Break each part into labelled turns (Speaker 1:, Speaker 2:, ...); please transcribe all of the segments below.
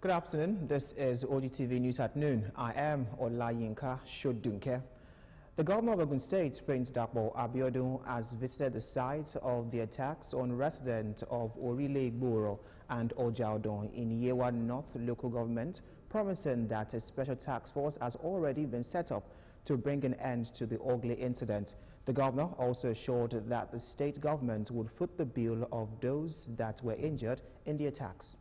Speaker 1: Good afternoon. This is OGTV News at Noon. I am Olayinka Shodunke. The governor of Ogun State, Prince Dapo Abiodun, has visited the site of the attacks on residents of Orile Igboro and Ojaudon in Yewa North local government, promising that a special task force has already been set up to bring an end to the ugly incident. The governor also assured that the state government would foot the bill of those that were injured in the attacks.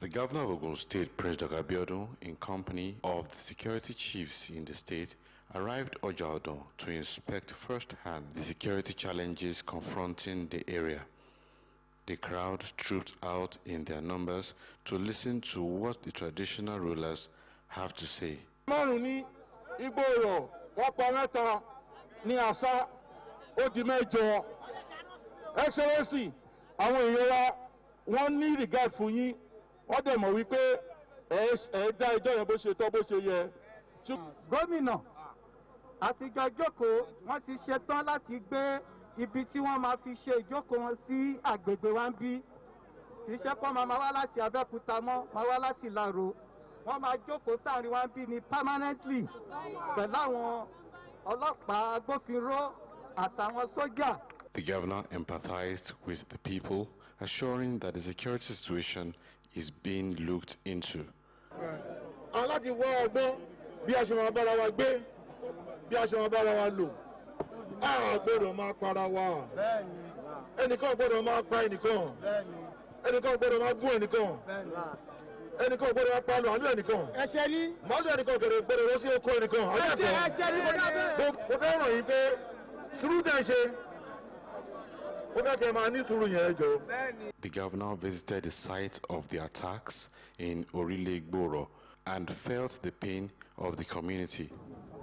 Speaker 2: The governor of Ogun State, Prince Dapo Abiodun, in company of the security chiefs in the state, arrived at Ojaudon to inspect firsthand the security challenges confronting the area. The crowd trooped out in their numbers to listen to what the traditional rulers have to say.
Speaker 3: Excellency, one need regard for you. What dem mọ̀ wípé dá ẹjọ́ yẹn bó ṣe tọ́ bó ṣe yẹ.
Speaker 4: Gómìnà àti ìjókòó wọ́n ti ṣetán láti gbé ibi tí wọ́n máa fi ṣe ìjókòó wọn sí àgbègbè wa ń bí. Kì í ṣe pé wọ́n máa wá láti Abẹ́òkúta mọ́, máa wá láti Ìláró. Wọ́n máa jókòó sáàrin wa ń bí ni permanently pẹ̀lú àwọn ọlọ́pàá agbófinró àtàwọn sójà.
Speaker 2: The governor empathized with the people, assuring that the security situation is being looked into.
Speaker 3: Aláti wá ọgbọ́n bí a ṣe máa bára wa gbé, bí a ṣe máa bára wa lò. A gbọ́dọ̀ máa para wa. Ẹnìkan gbọ́dọ̀ máa pa ẹnìkan. Ẹnìkan gbọ́dọ̀ máa gún ẹnìkan. Ẹnìkan gbọ́dọ̀ máa pa màálù ẹnìkan.
Speaker 4: Ẹ̀ṣẹ̀ ni.
Speaker 3: Màálù ẹnìkan gbọ́dọ̀ lọ sí oko ẹnìkan.
Speaker 4: Ẹ̀ṣẹ̀ ni mo dábẹ́.
Speaker 3: Mo fẹ́ ràn yín pé sùúrù tẹ̀ ń ṣe.
Speaker 2: The governor visited the site of the attacks in Orile Igboro and felt the pain of the community.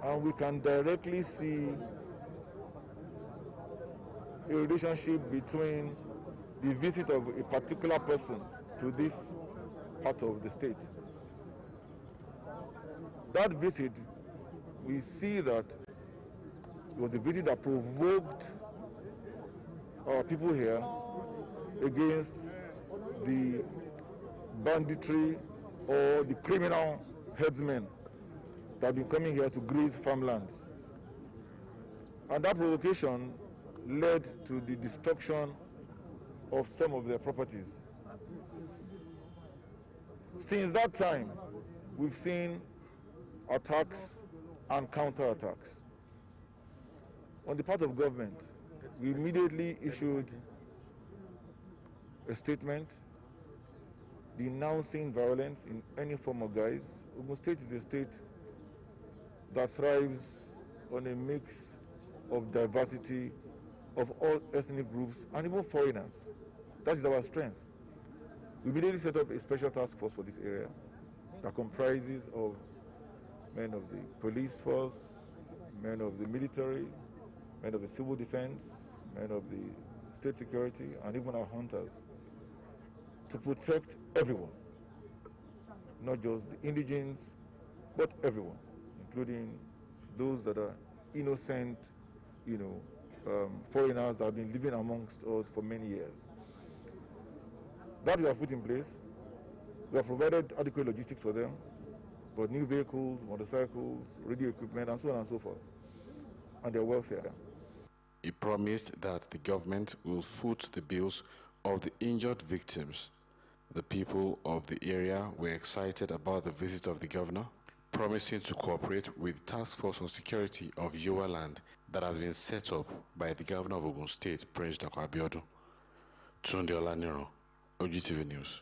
Speaker 5: And we can directly see a relationship between the visit of a particular person to this part of the state. That visit, we see that it was a visit that provoked our people here against the banditry or the criminal headsmen that have been coming here to graze farmlands. And that provocation led to the destruction of some of their properties. Since that time, we've seen attacks and counterattacks. On the part of government, we immediately issued a statement denouncing violence in any form or guise. Ogun State is a state that thrives on a mix of diversity of all ethnic groups and even foreigners. That is our strength. We immediately set up a special task force for this area that comprises of men of the police force, men of the military, men of the civil defense, men of the state security, and even our hunters, to protect everyone, not just the indigents, but everyone, including those that are innocent, foreigners that have been living amongst us for many years. That we have put in place. We have provided adequate logistics for them, but new vehicles, motorcycles, radio equipment, and so on and so forth, and their welfare.
Speaker 2: He promised that the government will foot the bills of the injured victims. The people of the area were excited about the visit of the governor, promising to cooperate with the task force on security of Yewa land that has been set up by the governor of Ogun State, Prince Dapo Abiodun. Tunde Olaniro, OGTV News.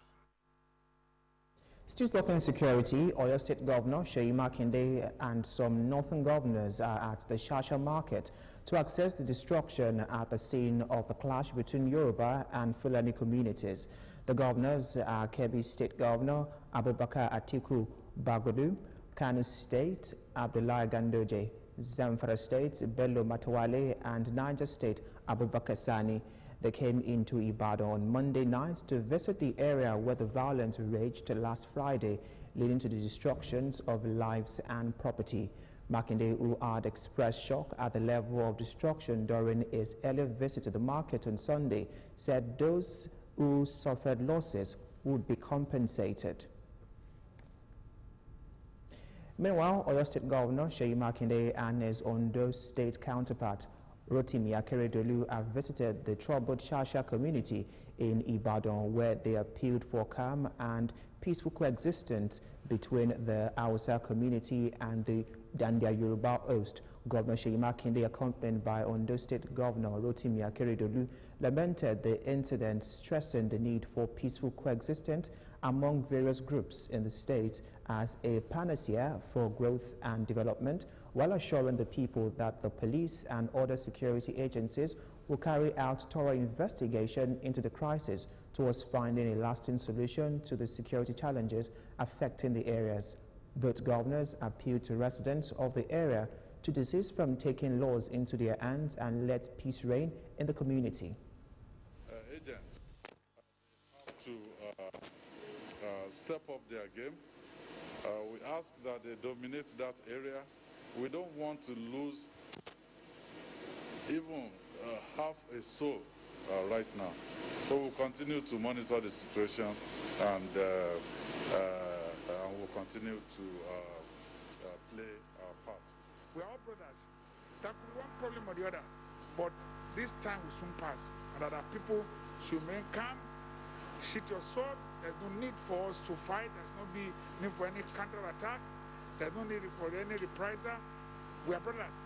Speaker 1: Still talking security, Oyo State Governor Seyi Makinde and some northern governors are at the Shasha market to assess the destruction at the scene of the clash between Yoruba and Fulani communities. The governors are Kebbi State Governor Abubakar Atiku Bagudu, Kano State Abdullahi Gandoje, Zamfara State Bello Matawale, and Niger State Abubakar Sani. They came into Ibadan on Monday night to visit the area where the violence raged last Friday, leading to the destructions of lives and property. Makinde, who had expressed shock at the level of destruction during his earlier visit to the market on Sunday, said those who suffered losses would be compensated. Meanwhile, Oyo State Governor Seyi Makinde and his Ondo State counterpart Rotimi Akeredolu have visited the troubled Shasha community in Ibadan, where they appealed for calm and peaceful coexistence between the Hausa community and their Yoruba host. Governor Seyi Makinde, accompanied by Ondo State Governor Rotimi Akeredolu, lamented the incident, stressing the need for peaceful coexistence among various groups in the state as a panacea for growth and development, while assuring the people that the police and other security agencies will carry out thorough investigation into the crisis towards finding a lasting solution to the security challenges affecting the areas. Both governors appealed to residents of the area to desist from taking laws into their hands and let peace reign in the community.
Speaker 6: Agents have to step up their game. We ask that they dominate that area. We don't want to lose even half a soul right now. So we'll continue to monitor the situation and we'll continue to play our part.
Speaker 7: We are all brothers. There could be one problem or the other, but this time will soon pass. And that our people should remain calm, sheath your sword. There's no need for us to fight. There's no need for any counter-attack. There's no need for any reprisal. We are brothers.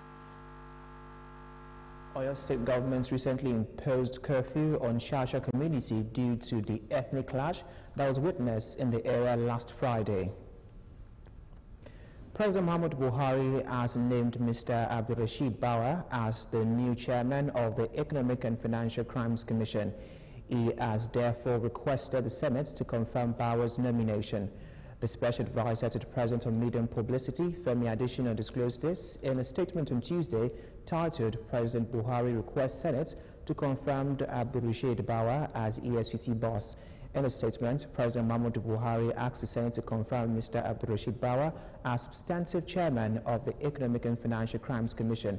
Speaker 1: Oyo State government recently imposed curfew on Shasha community due to the ethnic clash that was witnessed in the area last Friday. President Muhammadu Buhari has named Mr. Abdulrasheed Bawa as the new chairman of the Economic and Financial Crimes Commission. He has therefore requested the Senate to confirm Bawa's nomination. The special advisor to the President on Media and Publicity, Femi Adesina, disclosed this in a statement on Tuesday titled President Buhari requests Senate to confirm Abdulrasheed Bawa as EFCC boss. In a statement, President Muhammadu Buhari asked the Senate to confirm Mr. Abdulrasheed Bawa as substantive chairman of the Economic and Financial Crimes Commission.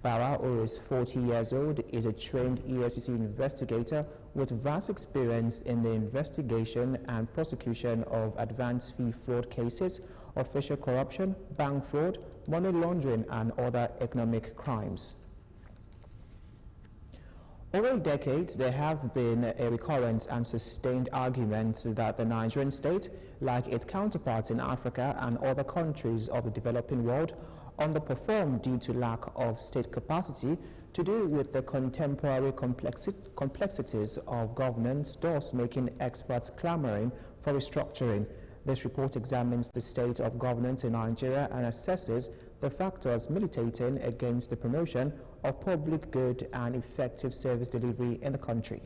Speaker 1: Bawa, who is 40 years old, is a trained EFCC investigator with vast experience in the investigation and prosecution of advance fee fraud cases, official corruption, bank fraud, money laundering, and other economic crimes. Over decades, there have been a recurrent and sustained argument that the Nigerian state, like its counterparts in Africa and other countries of the developing world, underperform due to lack of state capacity to deal with the contemporary complexities of governance, thus making experts clamoring for restructuring. This report examines the state of governance in Nigeria and assesses the factors militating against the promotion of public good and effective service delivery in the country.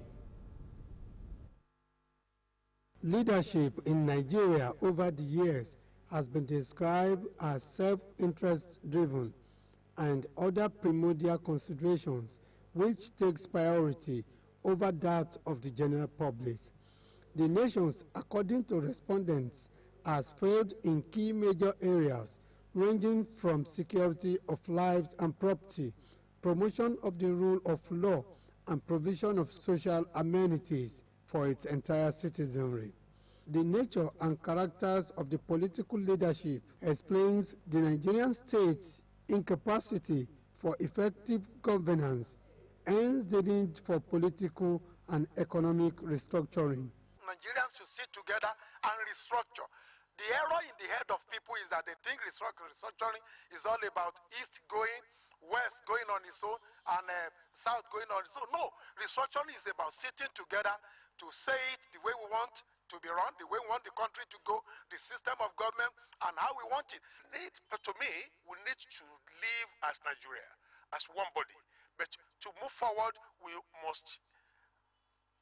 Speaker 8: Leadership in Nigeria over the years has been described as self-interest driven and other primordial considerations which takes priority over that of the general public. The nations, according to respondents, has failed in key major areas ranging from security of lives and property, promotion of the rule of law, and provision of social amenities for its entire citizenry. The nature and characters of the political leadership explains the Nigerian state's incapacity for effective governance, hence the need for political and economic restructuring.
Speaker 9: Nigerians should sit together and restructure. The error in the head of people is that they think restructuring is all about East going, West going on its own, and South going on its own. No, restructuring is about sitting together to say it the way we want to be run, the way we want the country to go, the system of government, and how we want it. To me, we need to live as Nigeria, as one body. But to move forward, we must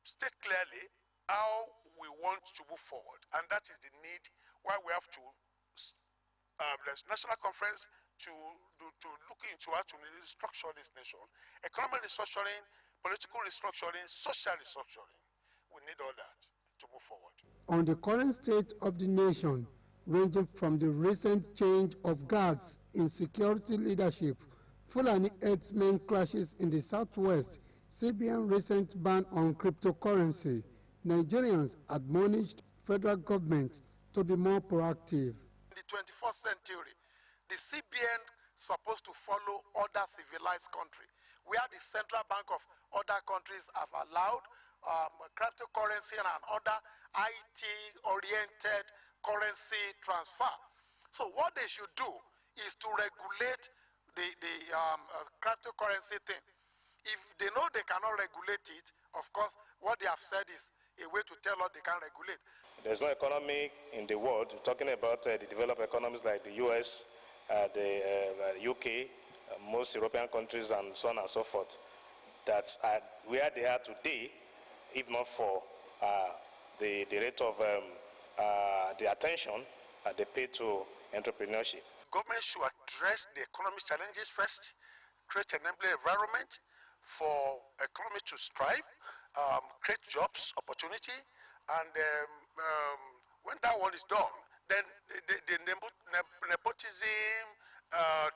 Speaker 9: state clearly how we want to move forward. And that is the need why we have to, there's national conference to look into how to restructure this nation. Economic restructuring, political restructuring, social restructuring. We need all that to move forward.
Speaker 8: On the current state of the nation, ranging from the recent change of guards in security leadership, Fulani herdsmen clashes in the southwest, CBN recent ban on cryptocurrency, Nigerians admonished federal government to be more proactive.
Speaker 9: In the 21st century, the CBN supposed to follow other civilized countries, where the central bank of other countries have allowed cryptocurrency and other IT-oriented currency transfer. So what they should do is to regulate the cryptocurrency thing. If they know they cannot regulate it, of course, what they have said is a way to tell us they can regulate.
Speaker 10: There's no economy in the world, talking about the developed economies like the US, the UK, most European countries, and so on and so forth, that where they are today, if not for the rate of the attention they pay to entrepreneurship.
Speaker 9: Government should address the economic challenges first, create an enabling environment for economy to strive, create jobs, opportunity, and when that one is done, then the nepotism,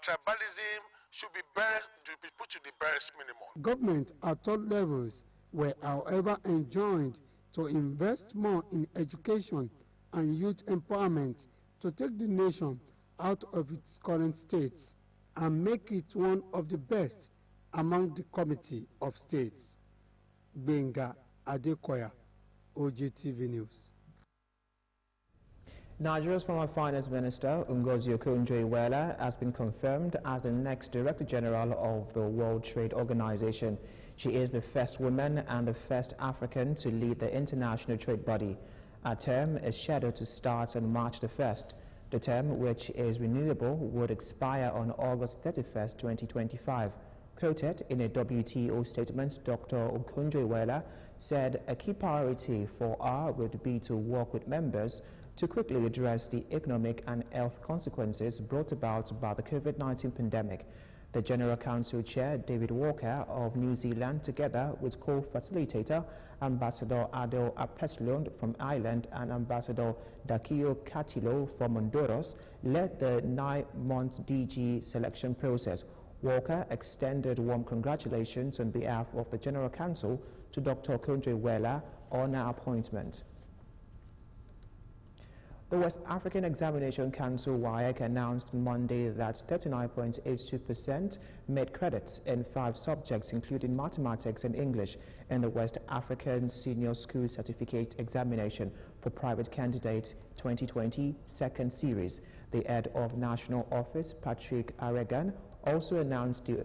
Speaker 9: tribalism should be put to the barest minimum.
Speaker 8: Government at all levels were, however, enjoined to invest more in education and youth empowerment to take the nation out of its current state and make it one of the best among the Committee of States. Benga Adekoya, OGTV News.
Speaker 1: Nigeria's former Finance Minister, Ngozi Okonjo-Iweala, has been confirmed as the next Director General of the World Trade Organization. She is the first woman and the first African to lead the international trade body. Her term is scheduled to start on March the 1st. The term, which is renewable, would expire on August 31st, 2025. Quoted in a WTO statement, Dr. Okonjo-Iweala said a key priority for her would be to work with members to quickly address the economic and health consequences brought about by the COVID-19 pandemic. The General Council Chair, David Walker of New Zealand, together with co-facilitator Ambassador Adel Apeslund from Ireland and Ambassador Dakio Catilo from Honduras, led the 9-month DG selection process. Walker extended warm congratulations on behalf of the General Council to Dr. Okonjo-Iweala on her appointment. The West African Examination Council WAEC announced Monday that 39.82% made credits in 5 subjects, including mathematics and English, in the West African Senior School Certificate Examination for Private Candidate 2020 Second Series. The head of National Office, Patrick Aregan, also announced the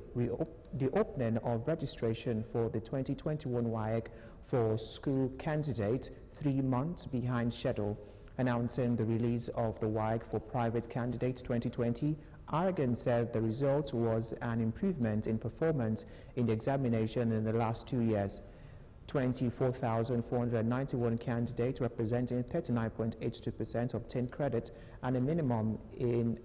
Speaker 1: opening of registration for the 2021 WAEC for school candidates 3 months behind schedule. Announcing the release of the WAEC for Private Candidates 2020, Aragon said the result was an improvement in performance in the examination in the last 2 years. 24,491 candidates representing 39.82% obtained credit and a minimum in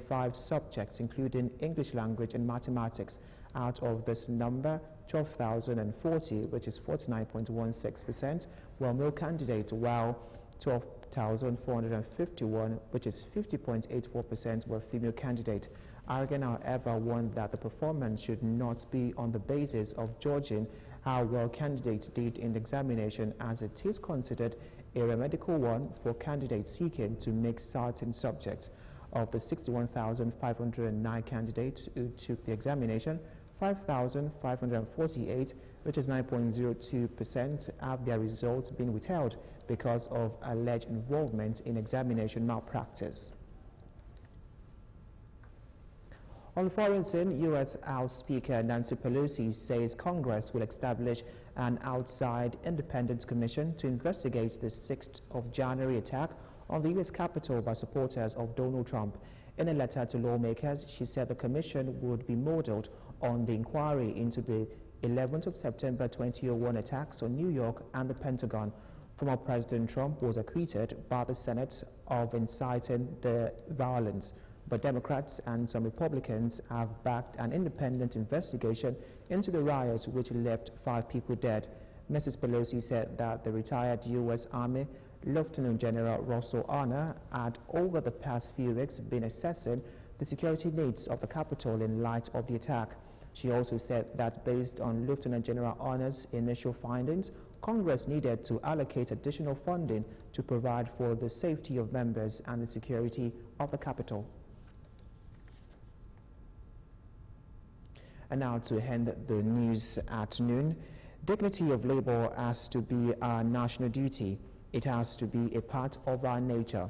Speaker 1: 5 subjects, including English language and mathematics. Out of this number, 12,040, which is 49.16%, were male candidates, while 12,451, which is 50.84%, were female candidates. Aragon, however, warned that the performance should not be on the basis of judging how well candidates did in the examination, as it is considered a remedial one for candidates seeking to make certain subjects. Of the 61,509 candidates who took the examination, 5,548, which is 9.02%, have their results been withheld because of alleged involvement in examination malpractice. On the foreign scene, U.S. House Speaker Nancy Pelosi says Congress will establish an outside independent commission to investigate the 6th of January attack on the U.S. Capitol by supporters of Donald Trump. In a letter to lawmakers, she said the commission would be modeled on the inquiry into the 11th of September 2001 attacks on New York and the Pentagon. Former President Trump was acquitted by the Senate of inciting the violence, but Democrats and some Republicans have backed an independent investigation into the riots, which left 5 people dead. Mrs. Pelosi said that the retired U.S. Army Lieutenant General Russell Honor had, over the past few weeks, been assessing the security needs of the Capitol in light of the attack. She also said that based on Lieutenant General Honor's initial findings, Congress needed to allocate additional funding to provide for the safety of members and the security of the capital. And now to end the news at noon, dignity of labor has to be our national duty. It has to be a part of our nature.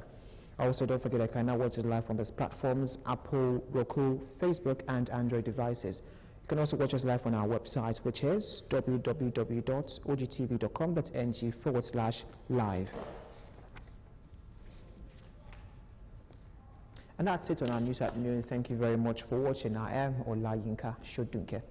Speaker 1: Also, don't forget, I can now watch us live on these platforms: Apple, Roku, Facebook, and Android devices. You can also watch us live on our website, which is www.ogtv.com.ng/live. And that's it on our news at noon. Thank you very much for watching. I am Olayinka Shodunke.